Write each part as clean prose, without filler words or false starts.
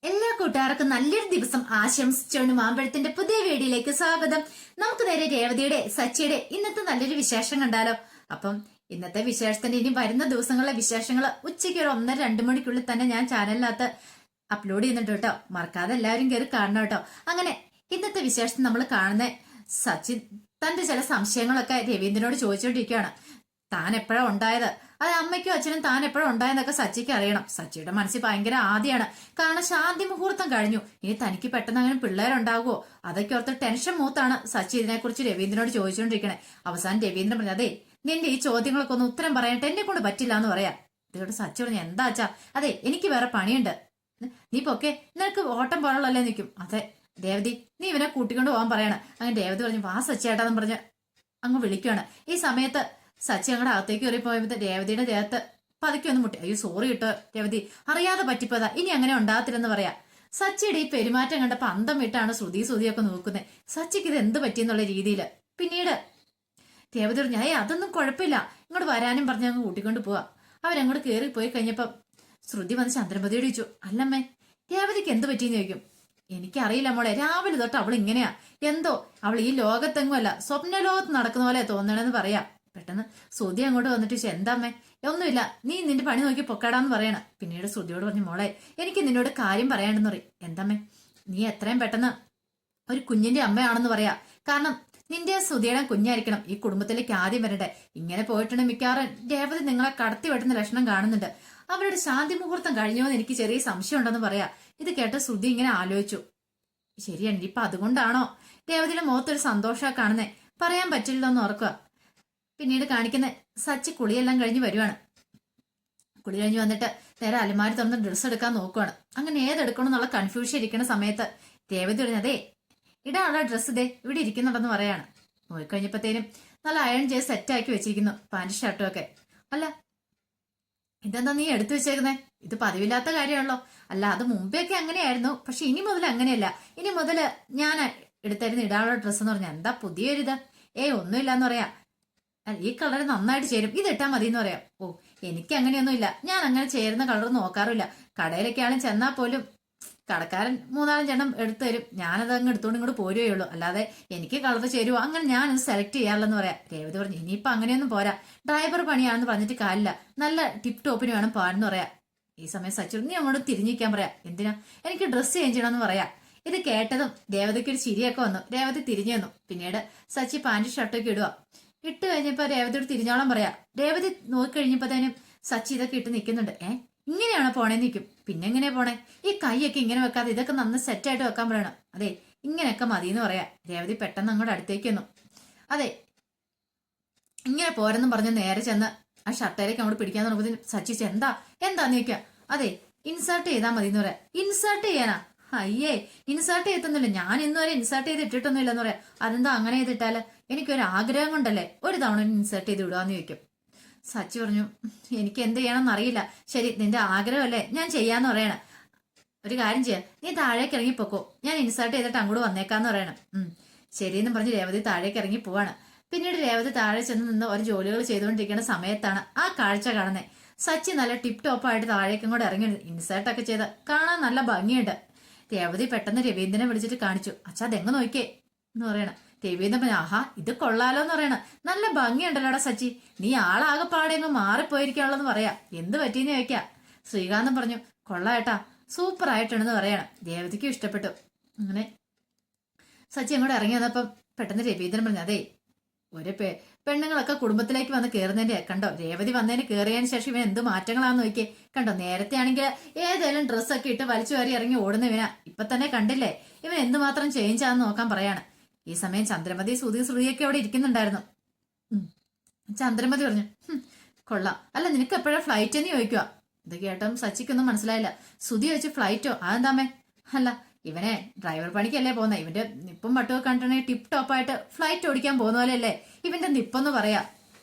എല്ലാ കൂട്ടുകാർക്കും നല്ലൊരു ദിവസം ആശംസിച്ചുകൊണ്ട് മാമ്പഴത്തിന്റെ പുതിയ വീഡിയോയിലേക്ക് സ്വാഗതം. നമുക്ക് നേരെ രേവതിയുടെ സച്ചിയുടെ ഇന്നത്തെ നല്ലൊരു വിശേഷം കണ്ടാലോ. അപ്പം ഇന്നത്തെ വിശേഷത്തിന്റെ ഇനി വരുന്ന ദിവസങ്ങളിലെ വിശേഷങ്ങൾ ഉച്ചയ്ക്ക് ഒരു 1-2 മണിക്കുള്ളിൽ തന്നെ ഞാൻ ചാനലിനകത്ത് അപ്ലോഡ് ചെയ്യുന്നുണ്ട് കേട്ടോ. മറക്കാതെ എല്ലാവരും കയറി കാണണം കേട്ടോ. അങ്ങനെ ഇന്നത്തെ വിശേഷം നമ്മൾ കാണുന്ന സച്ചി തന്റെ ചില സംശയങ്ങളൊക്കെ രവീന്ദ്രനോട് ചോദിച്ചുകൊണ്ടിരിക്കുകയാണ്. താൻ എപ്പോഴാ ഉണ്ടായത്, അത് അമ്മയ്ക്കും അച്ഛനും താൻ എപ്പോഴും ഉണ്ടായെന്നൊക്കെ സച്ചിക്ക് അറിയണം. സച്ചിയുടെ മനസ്സിൽ ഭയങ്കര ആദ്യമാണ്. കാരണം ശാന്തി മുഹൂർത്തം കഴിഞ്ഞു, ഇനി തനിക്ക് പെട്ടെന്ന് അങ്ങനെ പിള്ളേരുണ്ടാകുമോ അതൊക്കെ ഓർത്ത് ടെൻഷൻ മൂത്താണ് സച്ചി ഇതിനെക്കുറിച്ച് രവീന്ദ്രനോട് ചോദിച്ചുകൊണ്ടിരിക്കണേ. അവസാനം രവീന്ദ്രൻ പറഞ്ഞു, അതെ നിന്റെ ഈ ചോദ്യങ്ങളൊക്കെ ഒന്ന് ഉത്തരം പറയാനായിട്ട് എന്നെ കൊണ്ട് പറ്റില്ല എന്ന് പറയാം. ഇതോട് സച്ചി പറഞ്ഞു, എന്താ അച്ഛാ? അതെ എനിക്ക് വേറെ പണിയുണ്ട്, നീ പൊക്കെ, നിനക്ക് ഓട്ടം പോലുള്ളല്ലേ നിൽക്കും. അതെ രേവതി നീ ഇവനെ കൂട്ടിക്കൊണ്ട് പോകാൻ പറയണം. അങ്ങനെ രേവതി പറഞ്ഞു, വാ സച്ചിയേട്ടാന്ന് പറഞ്ഞ് അങ്ങ് വിളിക്കുകയാണ്. ഈ സമയത്ത് സച്ചി അങ്ങടെ അകത്തേക്ക് കയറി പോയപ്പോ രേവതിയുടെ ദേഹത്ത് പതുക്കെ ഒന്ന് മുട്ടി. അയ്യോ സോറി കേട്ടോ രേവതി, അറിയാതെ പറ്റിപ്പോതാ, ഇനി അങ്ങനെ ഉണ്ടാകത്തില്ലെന്ന് പറയാ. സച്ചിയുടെ ഈ പെരുമാറ്റം കണ്ടപ്പോ അന്തം വിട്ടാണ് ശ്രുതിയൊക്കെ നോക്കുന്നത്. സച്ചിക്ക് ഇത് എന്ത് പറ്റിയെന്നുള്ള രീതിയിൽ. പിന്നീട് രേവതി പറഞ്ഞു, അതൊന്നും കുഴപ്പമില്ല, ഇങ്ങോട്ട് വരാനും പറഞ്ഞ് അങ്ങ് കൂട്ടിക്കൊണ്ട് പോവാ. അവരങ്ങോട്ട് കയറി പോയി കഴിഞ്ഞപ്പം ശ്രുതി വന്ന് ചന്ദ്രമതിയോട് ചോദിച്ചു, അല്ലമ്മേ രേവതിക്ക് എന്ത് പറ്റിയെന്ന് ചോദിക്കും. എനിക്കറിയില്ല മോളെ, രാവിലെ തൊട്ട് അവൾ ഇങ്ങനെയാ, എന്തോ അവൾ ഈ ലോകത്തെങ്ങും അല്ല സ്വപ്ന ലോകത്ത് നടക്കുന്ന പോലെ തോന്നണെന്ന് പറയാ. പെട്ടെന്ന് ശ്രുതി അങ്ങോട്ട് വന്നിട്ട് ചോദിച്ചു, എന്താമ്മേ? ഒന്നുമില്ല, നീ നിന്റെ പണി നോക്കി പൊക്കാടാന്ന് പറയണം. പിന്നീട് ശ്രുതിയോട് പറഞ്ഞു, മോളെ എനിക്ക് നിന്നോട് കാര്യം പറയാണ്ടെന്ന് പറയും. എന്താമ്മേ? നീ എത്രയും പെട്ടെന്ന് ഒരു കുഞ്ഞിന്റെ അമ്മയാണെന്ന് പറയാ. കാരണം നിന്റെ ശ്രുതിയുടെ കുഞ്ഞായിരിക്കണം ഈ കുടുംബത്തിലേക്ക് ആദ്യം വരട്ടെ. ഇങ്ങനെ പോയിട്ടുണ്ടെങ്കിൽ മിക്കവാറും രേവതി നിങ്ങളെ കടത്തി വെട്ടുന്ന ലക്ഷണം കാണുന്നുണ്ട്. അവരുടെ ശാന്തി മുഹൂർത്തം കഴിഞ്ഞോന്ന് എനിക്ക് ചെറിയ സംശയം ഉണ്ടെന്ന് പറയാ. ഇത് കേട്ട ശ്രുതി ഇങ്ങനെ ആലോചിച്ചു, ശരിയാണ്, ഇപ്പൊ അതുകൊണ്ടാണോ രേവതിയുടെ മുഖത്തൊരു സന്തോഷമൊക്കെ കാണുന്നേ? പറയാൻ പറ്റില്ലല്ലോ എന്ന് ഓർക്കുക. പിന്നീട് കാണിക്കുന്ന സച്ചി കുളിയെല്ലാം കഴിഞ്ഞ് വരുവാണ്. കുളി കഴിഞ്ഞ് വന്നിട്ട് നേരെ അലമാരി തുറന്ന് ഡ്രസ്സ് എടുക്കാൻ നോക്കുവാണ്. അങ്ങനെ ഏതെടുക്കണം എന്നുള്ള കൺഫ്യൂഷൻ ഇരിക്കുന്ന സമയത്ത് രേവതി പറഞ്ഞു, അതേ ഇടാനുള്ള ഡ്രസ്സ് ഇതേ ഇവിടെ ഇരിക്കുന്നുണ്ടെന്ന് പറയാണ്. പോയിക്കഴിഞ്ഞപ്പോഴത്തേനും നല്ല അയൺ ചെയ്ത് സെറ്റാക്കി വെച്ചിരിക്കുന്നു പാന്റ് ഷർട്ടും ഒക്കെ. അല്ല ഇതെന്താ നീ എടുത്തു വെച്ചേക്കുന്നേ? ഇത് പതിവില്ലാത്ത കാര്യമാണല്ലോ. അല്ല അത് മുമ്പേയൊക്കെ അങ്ങനെയായിരുന്നു, പക്ഷെ ഇനി മുതൽ അങ്ങനെയല്ല. ഇനി മുതൽ ഞാൻ എടുത്തായിരുന്നു ഇടാനുള്ള ഡ്രസ്സ് എന്ന് പറഞ്ഞാൽ എന്താ പുതിയൊരിത്? ഒന്നുമില്ല എന്ന് പറയാ. ഈ കളർ നന്നായിട്ട് ചേരും, ഇത് ഇട്ടാൽ മതി എന്ന് പറയാം. ഓ എനിക്ക് അങ്ങനെയൊന്നുമില്ല, ഞാൻ അങ്ങനെ ചേരുന്ന കളർ നോക്കാറില്ല. കടയിലൊക്കെയാണ് ചെന്നാൽ പോലും കടക്കാരൻ 3-4 എണ്ണം എടുത്തു തരും, ഞാനത് അങ്ങ് എടുത്തുകൊണ്ട് ഇങ്ങോട്ട് പോരുകയേ ഉള്ളൂ. അല്ലാതെ എനിക്ക് കളർ ചേരുവോ അങ്ങനെ ഞാനത് സെലക്ട് ചെയ്യാറില്ലെന്ന് പറയാം. രേവതി പറഞ്ഞു, ഇനിയിപ്പൊ അങ്ങനെയൊന്നും പോരാ, ഡ്രൈവർ പണിയാണെന്ന് പറഞ്ഞിട്ട് കാര്യമില്ല, നല്ല ടിപ്പ് ടോപ്പിന് വേണം പോകാനെന്ന് പറയാം. ഈ സമയം സച്ചു നീ അങ്ങോട്ട് തിരിഞ്ഞിരിക്കാൻ പറയാം. എന്തിനാ? എനിക്ക് ഡ്രസ്സ് ചേഞ്ച് ചെയ്യണമെന്ന് പറയാം. ഇത് കേട്ടതും രേവതിക്ക് ഒരു ചിരിയൊക്കെ വന്നു. രേവതി തിരിഞ്ഞു വന്നു. പിന്നീട് സച്ചി പാന്റ് ഷർട്ടൊക്കെ ഇടുക. ഇട്ട് കഴിഞ്ഞപ്പോ രേവതിയോട് തിരിഞ്ഞോളം പറയാ. രേവതി നോക്കിക്കഴിഞ്ഞപ്പോഴത്തേനും സച്ചി ഇതൊക്കെ ഇട്ട് നിൽക്കുന്നുണ്ട്. ഇങ്ങനെയാണോ പോണേ നിൽക്കും. പിന്നെ എങ്ങനെയാ പോണേ? ഈ കൈയൊക്കെ ഇങ്ങനെ വെക്കാതെ ഇതൊക്കെ നന്ന സെറ്റായിട്ട് വെക്കാൻ പറയണം. അതെ ഇങ്ങനെയൊക്കെ മതി എന്ന് പറയാ. രേവതി പെട്ടെന്ന് അങ്ങോട്ട് അടുത്തേക്ക് വന്നു. അതെ ഇങ്ങനെ പോരെന്നും പറഞ്ഞ് നേരെ ചെന്ന് ആ ഷർട്ടയിലേക്ക് അങ്ങോട്ട് പിടിക്കാൻ തുടങ്ങുമ്പോൾ സച്ചി എന്താന്ന് ചോദിക്കാം. അതെ ഇൻസേർട്ട് ചെയ്താൽ മതി എന്ന് പറയാം. ഇൻസേർട്ട് ചെയ്യാനാ? ഇൻസേർട്ട് ചെയ്തൊന്നുമില്ല, ഞാൻ ഇന്നുവരെ ഇൻസേർട്ട് ചെയ്ത് ഇട്ടിട്ടൊന്നും ഇല്ലെന്ന് പറയാം. അതെന്താ അങ്ങനെ ചെയ്തിട്ടാല്? എനിക്കൊരു ആഗ്രഹം കൊണ്ടല്ലേ ഒരു തവണ ഇൻസേർട്ട് ചെയ്ത് വിടുവാന്ന് ചോദിക്കും. സച്ചി പറഞ്ഞു, എനിക്ക് എന്ത് ചെയ്യണമെന്ന് അറിയില്ല. ശരി നിന്റെ ആഗ്രഹമല്ലേ, ഞാൻ ചെയ്യാന്ന് പറയണം. ഒരു കാര്യം ചെയ്യാം, നീ താഴേക്ക് ഇറങ്ങിപ്പോക്കോ, ഞാൻ ഇൻസേർട്ട് ചെയ്തിട്ട് അങ്ങോട്ട് വന്നേക്കാന്ന് പറയണം. ശരിയെന്ന് പറഞ്ഞ് രേവതി താഴേക്ക് ഇറങ്ങി പോവാണ്. പിന്നീട് രേവതി താഴെ ചെന്ന് നിന്ന് ഓരോ ജോലികൾ ചെയ്തുകൊണ്ടിരിക്കുന്ന സമയത്താണ് ആ കാഴ്ച കാണുന്നത്. സച്ചി നല്ല ടിപ്പ് ടോപ്പായിട്ട് താഴേക്കും കൂടെ ഇറങ്ങി ഇൻസേർട്ടൊക്കെ ചെയ്ത് കാണാൻ നല്ല ഭംഗിയുണ്ട്. രേവതി പെട്ടെന്ന് രവീന്ദ്രനെ വിളിച്ചിട്ട് കാണിച്ചു. അച്ഛാ അതെങ്ങ് നോക്കിയേ എന്ന് പറയണം. രവീന്ദ്രൻ പറഞ്ഞു, ആഹാ ഇത് കൊള്ളാലോ എന്ന് പറയണം. നല്ല ഭംഗിയുണ്ടല്ലോടാ സച്ചി, നീ ആളാകെ പാടെങ്ങ് മാറിപ്പോയിരിക്കാനുള്ളതെന്ന് പറയാ. എന്ത് പറ്റിയെന്ന് ചോദിക്കാം. ശ്രീകാന്തൻ പറഞ്ഞു, കൊള്ളാട്ടാ സൂപ്പർ ആയിട്ടുണ്ടെന്ന് പറയണം. രേവതിക്കും ഇഷ്ടപ്പെട്ടു. അങ്ങനെ സച്ചി അങ്ങോട്ട് ഇറങ്ങി വന്നപ്പം പെട്ടെന്ന് രവീന്ദ്രൻ പറഞ്ഞു, അതേ ഒരു പെണ്ണുങ്ങളൊക്കെ കുടുംബത്തിലേക്ക് വന്ന് കയറുന്നതിന്റെ കണ്ടോ, രേവതി വന്നതിന് കയറിയതിന് ശേഷം ഇവൻ എന്ത് മാറ്റങ്ങളാന്ന് നോക്കിയേ. കണ്ടോ നേരത്തെ ആണെങ്കിൽ ഏതെങ്കിലും ഡ്രസ്സൊക്കെ ഇട്ട് വലിച്ചു വാരി ഇറങ്ങി ഓടുന്നവനാ, ഇപ്പൊ തന്നെ കണ്ടില്ലേ ഇവൻ എന്തുമാത്രം ചേഞ്ച് ആണെന്ന് നോക്കാൻ പറയാണ്. ഈ സമയം ചന്ദ്രമതി ശ്രുതിയൊക്കെ അവിടെ ഇരിക്കുന്നുണ്ടായിരുന്നു. ചന്ദ്രമതി പറഞ്ഞു, കൊള്ളാം, അല്ല നിനക്ക് എപ്പോഴാ ഫ്ലൈറ്റ് എന്ന് ചോദിക്കുക. ഇത് കേട്ടും സച്ചിക്കൊന്നും മനസ്സിലായില്ല. ശ്രുതി ചോദിച്ചു, ഫ്ലൈറ്റോ? അതെന്താമേ? അല്ല ഇവനെ ഡ്രൈവർ പണിക്കല്ലേ പോകുന്നത്, ഇവന്റെ നിപ്പും പട്ടുമൊക്കെ കണ്ടിട്ടുണ്ടെങ്കിൽ ടിപ്പ് ടോപ്പായിട്ട് ഫ്ലൈറ്റ് ഓടിക്കാൻ പോകുന്ന പോലെയല്ലേ ഇവന്റെ നിപ്പെന്ന് പറയാ.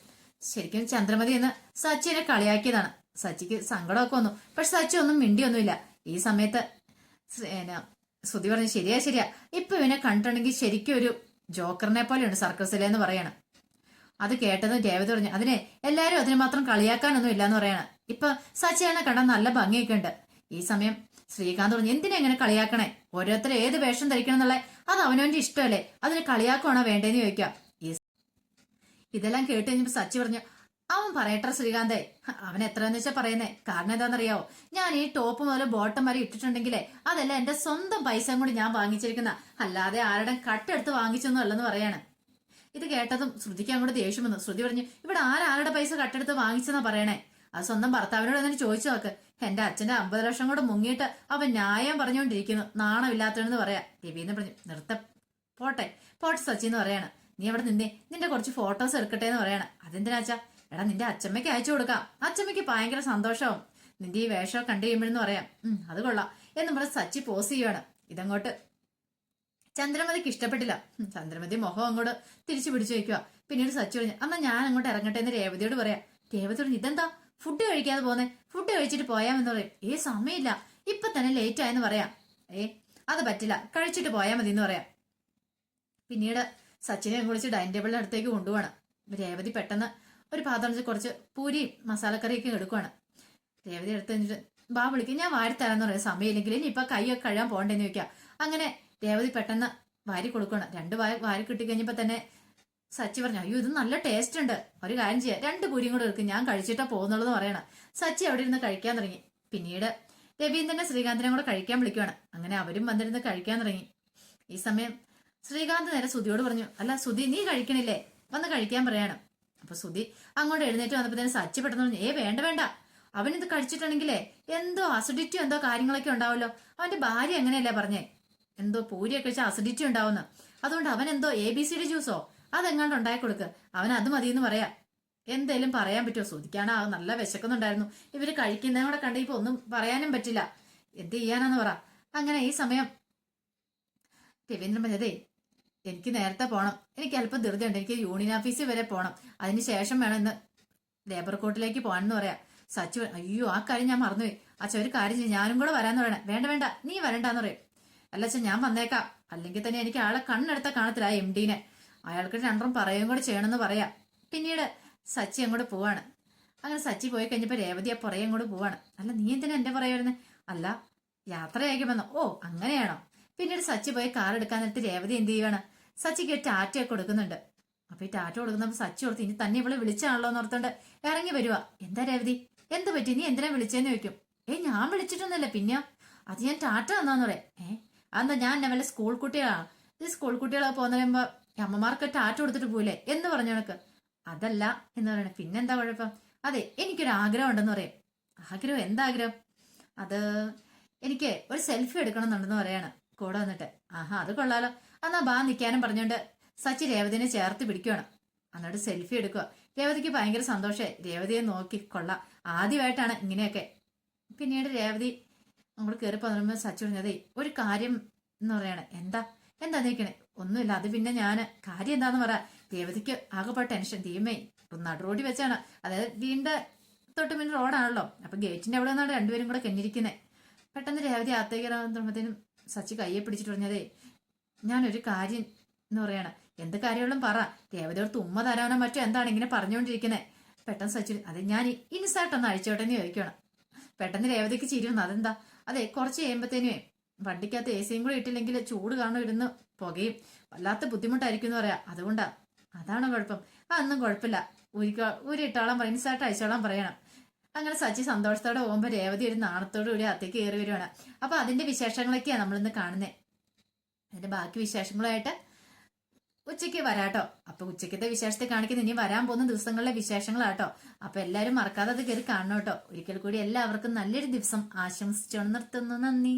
ശരിക്കും ചന്ദ്രമതി എന്ന് സച്ചിനെ കളിയാക്കിയതാണ്. സച്ചിക്ക് സങ്കടമൊക്കെ വന്നു, പക്ഷെ സച്ചി ഒന്നും മിണ്ടിയൊന്നുമില്ല. ഈ സമയത്ത് ശ്രുതി പറഞ്ഞു, ശരിയാ ഇപ്പൊ ഇവനെ കണ്ടിട്ടുണ്ടെങ്കിൽ ശരിക്കും ഒരു ജോക്കറിനെ പോലെയുണ്ട് സർക്കസിലെന്ന് പറയണം. അത് കേട്ടതും രേവതി പറഞ്ഞു, അതിനെ എല്ലാരും അതിന് മാത്രം കളിയാക്കാനൊന്നും ഇല്ലാന്ന് പറയണം. ഇപ്പൊ സച്ചിനെ കണ്ടാൽ നല്ല ഭംഗിയൊക്കെ ഉണ്ട്. ഈ സമയം ശ്രീകാന്ത് പറഞ്ഞു, എന്തിനാ എങ്ങനെ കളിയാക്കണേ? ഓരോരുത്തർ ഏത് വേഷം ധരിക്കണം എന്നുള്ള അത് അവനവന്റെ ഇഷ്ടമല്ലേ, അതിന് കളിയാക്കുവാണോ വേണ്ടേന്ന് ചോദിക്കാം. ഇതെല്ലാം കേട്ട് കഴിഞ്ഞപ്പോ സച്ചി പറഞ്ഞു, അവൻ പറയട്ടെ ശ്രീകാന്തേ, അവൻ എത്രയെന്ന് വെച്ചാ പറയുന്നേ. കാരണം എന്താണെന്നറിയാവോ, ഞാൻ ഈ ടോപ്പ് മുതൽ ബോട്ടം വരെ ഇട്ടിട്ടുണ്ടെങ്കിലേ അതെല്ലാം എന്റെ സ്വന്തം പൈസ കൂടി ഞാൻ വാങ്ങിച്ചിരിക്കുന്ന, അല്ലാതെ ആരുടെ കട്ടെടുത്ത് വാങ്ങിച്ചൊന്നും അല്ലെന്ന് പറയാണ്. ഇത് കേട്ടതും ശ്രുതിക്ക് അങ്ങോട്ട് ദേഷ്യം വന്നു. ശ്രുതി പറഞ്ഞു, ഇവിടെ ആരുടെ പൈസ കട്ടെടുത്ത് വാങ്ങിച്ചെന്നാ പറയണേ? അത് സ്വന്തം ഭർത്താവിനോട് എന്നിട്ട് ചോദിച്ചു നോക്ക്. എന്റെ അച്ഛന്റെ 50 ലക്ഷം കൂടെ മുങ്ങിയിട്ട് അവൻ ന്യായം പറഞ്ഞുകൊണ്ടിരിക്കുന്നു, നാണമില്ലാത്തവനെന്ന് പറയാ. രവീന്ദ്രൻ പറഞ്ഞു, നിർത്ത പോട്ടെ പോട്ടെ സച്ചി എന്ന് പറയാണ്. നീ അവിടെ നിന്നേ, നിന്റെ കുറച്ച് ഫോട്ടോസ് എടുക്കട്ടെ എന്ന് പറയാണ്. അതെന്തിനാച്ചാ? എടാ നിന്റെ അച്ഛമ്മയ്ക്ക് അയച്ചു കൊടുക്കാം, അച്ഛമ്മയ്ക്ക് ഭയങ്കര സന്തോഷവും നിന്റെ ഈ വേഷം കണ്ടു കഴിയുമ്പോഴെന്ന് പറയാം. അത് കൊള്ളാം എന്നും പറഞ്ഞ് സച്ചി പോസ് ചെയ്യുവാണ്. ഇതങ്ങോട്ട് ചന്ദ്രമതിക്ക് ഇഷ്ടപ്പെട്ടില്ല. ചന്ദ്രമതി മുഖം അങ്ങോട്ട് തിരിച്ചു പിടിച്ചു വയ്ക്കുക. പിന്നീട് സച്ചി പറഞ്ഞു, എന്നാ ഞാൻ അങ്ങോട്ട് ഇറങ്ങട്ടെ എന്ന് രേവതിയോട് പറയാം. രേവതി പറഞ്ഞു, ഇതെന്താ ഫുഡ് കഴിക്കാതെ പോന്നെ? ഫുഡ് കഴിച്ചിട്ട് പോയാമെന്ന് പറയും. സമയമില്ല, ഇപ്പൊ തന്നെ ലേറ്റ് ആയെന്ന് പറയാം. അത് പറ്റില്ല, കഴിച്ചിട്ട് പോയാൽ മതി എന്ന് പറയാം. പിന്നീട് സച്ചിനെ വിളിച്ച് ഡൈനിങ് ടേബിളിന്റെ അടുത്തേക്ക് കൊണ്ടുപോവാണ്. രേവതി പെട്ടെന്ന് ഒരു പാത്രം കുറച്ച് പൂരി മസാലക്കറിയൊക്കെ എടുക്കുവാണ്. രേവതി എടുത്ത് കഴിഞ്ഞിട്ട് ബാ വിളിക്കും, ഞാൻ വാരിത്തരാന്ന് പറയാം. സമയമില്ലെങ്കിൽ ഇനി ഇപ്പൊ കൈയൊക്കെ കഴുകാൻ പോകണ്ടേന്ന് ചോദിക്കാം. അങ്ങനെ രേവതി പെട്ടെന്ന് വാരി കൊടുക്കണം. 2 വാരി കിട്ടിക്കഴിഞ്ഞപ്പോ തന്നെ സച്ചി പറഞ്ഞു, അയ്യോ ഇത് നല്ല ടേസ്റ്റ് ഉണ്ട്, ഒരു കാര്യം ചെയ്യാം, 2 പൂരിയും കൂടെ എടുക്കും, ഞാൻ കഴിച്ചിട്ടാ പോകുന്നുള്ളതെന്ന് പറയണം. സച്ചി അവിടെ ഇരുന്ന് കഴിക്കാൻ തുടങ്ങി. പിന്നീട് രവീന്ദ്രനെ ശ്രീകാന്തിനെ കൂടെ കഴിക്കാൻ വിളിക്കുവാണ്. അങ്ങനെ അവരും വന്നിരുന്ന് കഴിക്കാൻ തുടങ്ങി. ഈ സമയം ശ്രീകാന്ത് നേരെ സുധിയോട് പറഞ്ഞു, അല്ല സുധി നീ കഴിക്കണില്ലേ, വന്ന് കഴിക്കാൻ പറയാണ്. അപ്പൊ സുധി അങ്ങോട്ട് എഴുന്നേറ്റ് വന്നപ്പോ തന്നെ സച്ചി പെട്ടെന്ന് പറഞ്ഞു, വേണ്ട വേണ്ട, അവനിത് കഴിച്ചിട്ടുണ്ടെങ്കിലേ എന്തോ അസിഡിറ്റി എന്തോ കാര്യങ്ങളൊക്കെ ഉണ്ടാവുമല്ലോ. അവന്റെ ഭാര്യ എങ്ങനെയല്ലേ പറഞ്ഞേ, എന്തോ പൂരിയൊക്കെ കഴിച്ചാൽ അസിഡിറ്റി ഉണ്ടാവുന്നു, അതുകൊണ്ട് അവൻ എന്തോ ABCD ജ്യൂസോ അതെങ്ങാണ്ട് ഉണ്ടാക്കി കൊടുക്ക്, അവൻ അത് മതിയെന്ന് പറയാ. എന്തേലും പറയാൻ പറ്റുമോ? സുധിക്കാണ് നല്ല വിശക്കുന്നുണ്ടായിരുന്നു. ഇവര് കഴിക്കുന്നതും കൂടെ കണ്ട ഇപ്പൊ ഒന്നും പറയാനും പറ്റില്ല, എന്ത് ചെയ്യാനാന്ന് പറ. അങ്ങനെ ഈ സമയം രവീന്ദ്രൻ പറഞ്ഞതേ, എനിക്ക് നേരത്തെ പോകണം, എനിക്ക് അല്പം ധൃതിയുണ്ട്, എനിക്ക് യൂണിയൻ ഓഫീസിൽ വരെ പോകണം, അതിന് ശേഷം വേണം ഇന്ന് ലേബർ കോർട്ടിലേക്ക് പോകാനെന്ന് പറയാം. സച്ചി, അയ്യോ ആ കാര്യം ഞാൻ മറന്നുപോയി, അച്ഛൻ ഒരു കാര്യം ചെയ്യും, ഞാനും കൂടെ വരാന്ന് പറയണേ. വേണ്ട വേണ്ട നീ വരണ്ടാന്ന് പറയും. അല്ല അച്ഛൻ ഞാൻ വന്നേക്കാം, അല്ലെങ്കിൽ തന്നെ എനിക്ക് ആളെ കണ്ണെടുത്ത കാണത്തില്ല, ആ MD നെ, അയാൾക്ക് 2 പറയുകയും കൂടെ ചെയ്യണമെന്ന് പറയാം. പിന്നീട് സച്ചി അങ്ങോട്ട് പോവാണ്. അങ്ങനെ സച്ചി പോയി കഴിഞ്ഞപ്പോ രേവതി ആ പുറകെ അങ്ങോട്ട് പോവാണ്. അല്ല നീ എന്തിനാ എന്റെ പുറകെ വരുന്നത്? അല്ല യാത്രയാക്കി വന്നോ? ഓ അങ്ങനെയാണോ? പിന്നീട് സച്ചി പോയി കാർ എടുക്കാൻ നേരത്ത് രേവതി എന്ത് ചെയ്യുവാണ്, സച്ചിക്ക് ടാറ്റയൊക്കെ കൊടുക്കുന്നുണ്ട്. അപ്പൊ ഈ ടാറ്റ കൊടുക്കുന്നപ്പോ സച്ചി ഓർത്ത് ഇനി തന്നെ ഇവളെ വിളിച്ചാണല്ലോ എന്ന് ഓർത്തോണ്ട് ഇറങ്ങി വരുവാ. എന്താ രേവതി എന്ത് പറ്റി, നീ എന്തിനാ വിളിച്ചേന്ന് ചോദിക്കും. ഞാൻ വിളിച്ചിട്ടൊന്നുമില്ല, പിന്നെ അത് ഞാൻ ടാറ്റ തന്നാന്ന് പറയാം. അതെന്താ ഞാൻ എന്നെ വല്ല സ്കൂൾ കുട്ടികളാണ്, ഈ സ്കൂൾ കുട്ടികളൊക്കെ പോന്നു കഴിയുമ്പോ അമ്മമാർക്ക് ടാറ്റ കൊടുത്തിട്ട് പോയില്ലേ എന്ന് പറഞ്ഞു കണക്ക്. അതല്ല എന്ന് പറയണേ. പിന്നെന്താ കുഴപ്പം? അതെ എനിക്കൊരു ആഗ്രഹം ഉണ്ടെന്ന് പറയും. ആഗ്രഹം? എന്താ ആഗ്രഹം? അത് എനിക്ക് ഒരു സെൽഫി എടുക്കണം എന്നുണ്ടെന്ന് പറയാണ് കൂടെ വന്നിട്ട്. ആഹാ അത് കൊള്ളാലോ, എന്നാ ബാ നിൽക്കാനും പറഞ്ഞോണ്ട് സച്ചി രേവതിനെ ചേർത്ത് പിടിക്കുകയാണ്. എന്നിട്ട് സെൽഫി എടുക്കുക. രേവതിക്ക് ഭയങ്കര സന്തോഷമായി, രേവതിയെ നോക്കി കൊള്ളാം, ആദ്യമായിട്ടാണ് ഇങ്ങനെയൊക്കെ. പിന്നീട് രേവതി നമ്മൾ കയറി പറയുമ്പോൾ സച്ചി പറഞ്ഞതേ ഒരു കാര്യം എന്ന് പറയണേ. എന്താ നിൽക്കണേ? ഒന്നുമില്ല, അത് പിന്നെ ഞാന് കാര്യം എന്താന്ന് പറ. രേവതിക്ക് ആകെപ്പാട് ടെൻഷൻ. തീമേ ഇപ്പൊ നടുറോഡി വെച്ചാണ്, അതായത് വീടിന്റെ തൊട്ട് പിന്നെ റോഡാണല്ലോ, അപ്പൊ ഗേറ്റിന്റെ അവിടെ നിന്നാണ് 2 പേരും കൂടെ കെഞ്ഞിരിക്കുന്നത്. പെട്ടെന്ന് രേവതി അകത്തേക്ക് ഇറങ്ങുമ്പോഴത്തേനും സച്ചി കയ്യെ പിടിച്ചിട്ട് പറഞ്ഞതേ ഞാനൊരു കാര്യം എന്ന് പറയാണ്. എന്ത് കാര്യമുള്ള പറ. രേവതിയോട് ഉമ്മ തരാനോ മറ്റോ എന്താണ് ഇങ്ങനെ പറഞ്ഞുകൊണ്ടിരിക്കുന്നത്? പെട്ടെന്ന് സച്ചി, അത് ഞാൻ ഇൻസായിട്ടൊന്ന് അഴിച്ചോട്ടെ എന്ന് ചോദിക്കണം. പെട്ടെന്ന് രേവതിക്ക് ചിരി വന്നു. അതെന്താ? അതെ കുറച്ച് കഴിയുമ്പത്തേനുവേ വണ്ടിക്കകത്ത് AC കൂടെ ഇട്ടില്ലെങ്കിൽ ചൂട് കാണും, ഇരുന്ന് പുകയും, വല്ലാത്ത ബുദ്ധിമുട്ടായിരിക്കും എന്ന് പറയാം. അതുകൊണ്ടാ. അതാണ് കുഴപ്പം? അതൊന്നും കുഴപ്പമില്ല, ഊരിയിട്ടോളാൻ പറയും, ഇൻസായിട്ട് അഴിച്ചോളാൻ പറയണം. അങ്ങനെ സച്ചി സന്തോഷത്തോടെ പോകുമ്പോ രേവതി ഒരു നാണത്തോടു കൂടി അകത്തേക്ക് കയറി വരുവാണ്. അപ്പൊ അതിന്റെ വിശേഷങ്ങളൊക്കെയാണ് നമ്മളിന്ന് കാണുന്നത്. അതിന്റെ ബാക്കി വിശേഷങ്ങളുമായിട്ട് ഉച്ചയ്ക്ക് വരാട്ടോ. അപ്പൊ ഉച്ചക്കത്തെ വിശേഷത്തെ കാണിക്കുന്ന ഇനി വരാൻ പോകുന്ന ദിവസങ്ങളിലെ വിശേഷങ്ങളാട്ടോ. അപ്പൊ എല്ലാവരും മറക്കാതെ അത് കയറി കാണണം കേട്ടോ. ഒരിക്കൽ കൂടി എല്ലാവർക്കും നല്ലൊരു ദിവസം ആശംസിച്ചോണ്ട് നിർത്തുന്നു. നന്ദി.